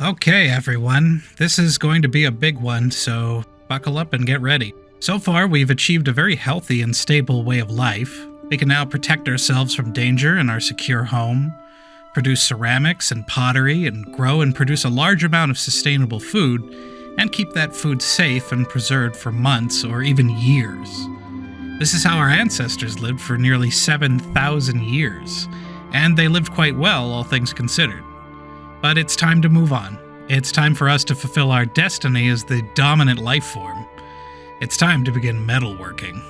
Okay, everyone, this is going to be a big one, so buckle up and get ready. So far, we've achieved a very healthy and stable way of life. We can now protect ourselves from danger in our secure home, produce ceramics and pottery, and grow and produce a large amount of sustainable food, and keep that food safe and preserved for months or even years. This is how our ancestors lived for nearly 7,000 years, and they lived quite well, all things considered. But it's time to move on. It's time for us to fulfill our destiny as the dominant life form. It's time to begin metalworking.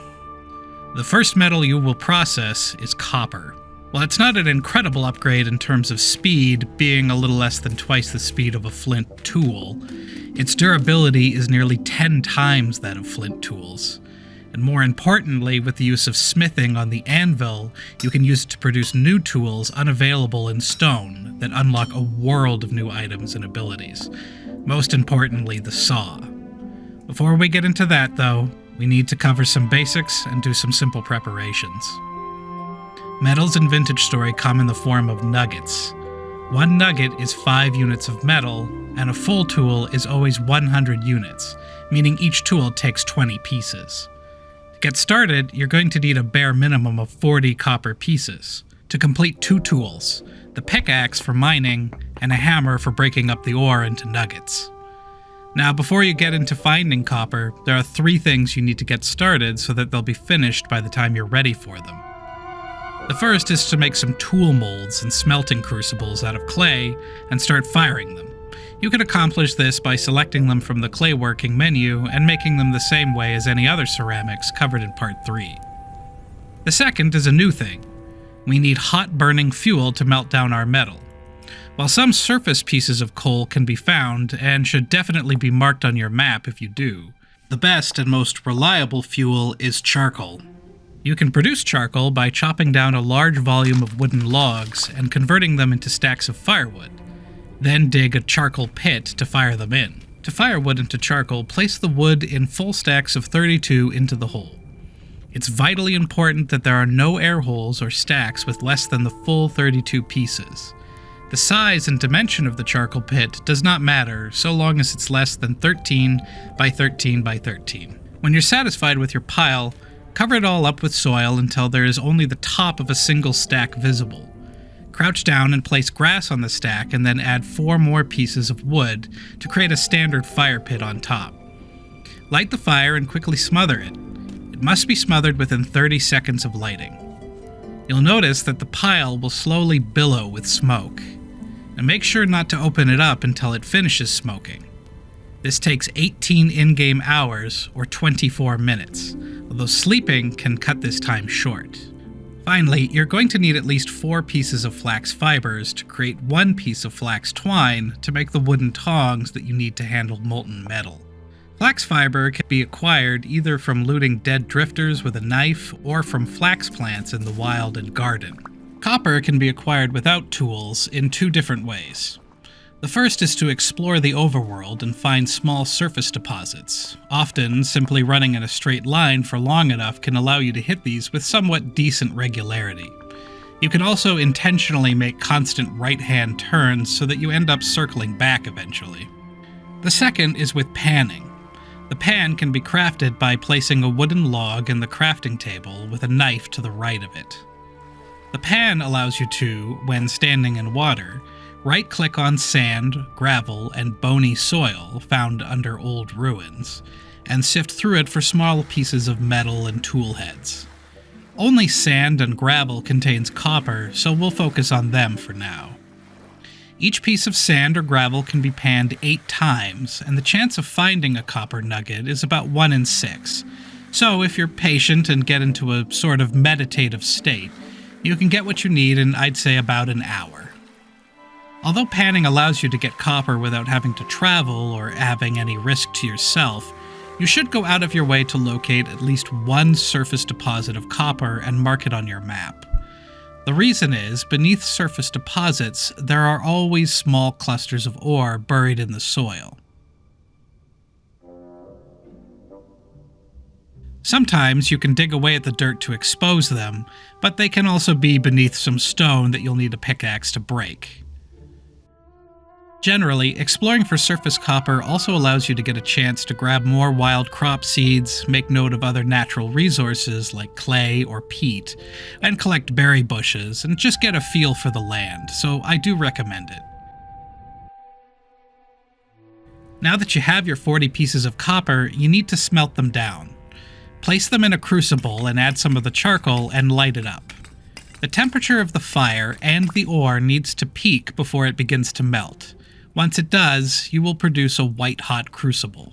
The first metal you will process is copper. While it's not an incredible upgrade in terms of speed, being a little less than twice the speed of a flint tool, its durability is nearly 10 times that of flint tools. And more importantly, with the use of smithing on the anvil, you can use it to produce new tools unavailable in stone that unlock a world of new items and abilities. Most importantly, the saw. Before we get into that, though, we need to cover some basics and do some simple preparations. Metals in Vintage Story come in the form of nuggets. One nugget is 5 units of metal, and a full tool is always 100 units, meaning each tool takes 20 pieces. To get started, you're going to need a bare minimum of 40 copper pieces to complete 2 tools, the pickaxe for mining and a hammer for breaking up the ore into nuggets. Now, before you get into finding copper, there are 3 things you need to get started so that they'll be finished by the time you're ready for them. The first is to make some tool molds and smelting crucibles out of clay and start firing them. You can accomplish this by selecting them from the clay working menu and making them the same way as any other ceramics covered in Part 3. The second is a new thing. We need hot burning fuel to melt down our metal. While some surface pieces of coal can be found, and should definitely be marked on your map if you do, the best and most reliable fuel is charcoal. You can produce charcoal by chopping down a large volume of wooden logs and converting them into stacks of firewood. Then dig a charcoal pit to fire them in. To fire wood into charcoal, place the wood in full stacks of 32 into the hole. It's vitally important that there are no air holes or stacks with less than the full 32 pieces. The size and dimension of the charcoal pit does not matter so long as it's less than 13 by 13 by 13. When you're satisfied with your pile, cover it all up with soil until there is only the top of a single stack visible. Crouch down and place grass on the stack and then add 4 more pieces of wood to create a standard fire pit on top. Light the fire and quickly smother it. It must be smothered within 30 seconds of lighting. You'll notice that the pile will slowly billow with smoke, and make sure not to open it up until it finishes smoking. This takes 18 in-game hours or 24 minutes, although sleeping can cut this time short. Finally, you're going to need at least 4 pieces of flax fibers to create 1 piece of flax twine to make the wooden tongs that you need to handle molten metal. Flax fiber can be acquired either from looting dead drifters with a knife or from flax plants in the wild and garden. Copper can be acquired without tools in 2 different ways. The first is to explore the overworld and find small surface deposits. Often, simply running in a straight line for long enough can allow you to hit these with somewhat decent regularity. You can also intentionally make constant right-hand turns so that you end up circling back eventually. The second is with panning. The pan can be crafted by placing a wooden log in the crafting table with a knife to the right of it. The pan allows you to, when standing in water, right-click on sand, gravel, and bony soil found under old ruins, and sift through it for small pieces of metal and tool heads. Only sand and gravel contains copper, so we'll focus on them for now. Each piece of sand or gravel can be panned 8 times, and the chance of finding a copper nugget is about 1 in 6. So if you're patient and get into a sort of meditative state, you can get what you need in, I'd say, about an hour. Although panning allows you to get copper without having to travel or having any risk to yourself, you should go out of your way to locate at least 1 surface deposit of copper and mark it on your map. The reason is, beneath surface deposits, there are always small clusters of ore buried in the soil. Sometimes you can dig away at the dirt to expose them, but they can also be beneath some stone that you'll need a pickaxe to break. Generally, exploring for surface copper also allows you to get a chance to grab more wild crop seeds, make note of other natural resources like clay or peat, and collect berry bushes, and just get a feel for the land, so I do recommend it. Now that you have your 40 pieces of copper, you need to smelt them down. Place them in a crucible and add some of the charcoal and light it up. The temperature of the fire and the ore needs to peak before it begins to melt. Once it does, you will produce a white-hot crucible.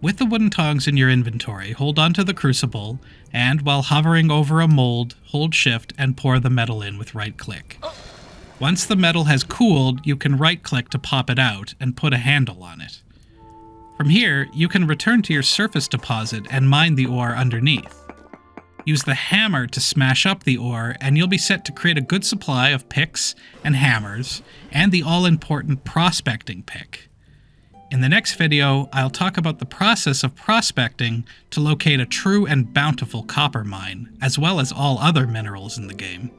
With the wooden tongs in your inventory, hold onto the crucible, and while hovering over a mold, hold shift and pour the metal in with right-click. Once the metal has cooled, you can right-click to pop it out and put a handle on it. From here, you can return to your surface deposit and mine the ore underneath. Use the hammer to smash up the ore, and you'll be set to create a good supply of picks and hammers, and the all-important prospecting pick. In the next video, I'll talk about the process of prospecting to locate a true and bountiful copper mine, as well as all other minerals in the game.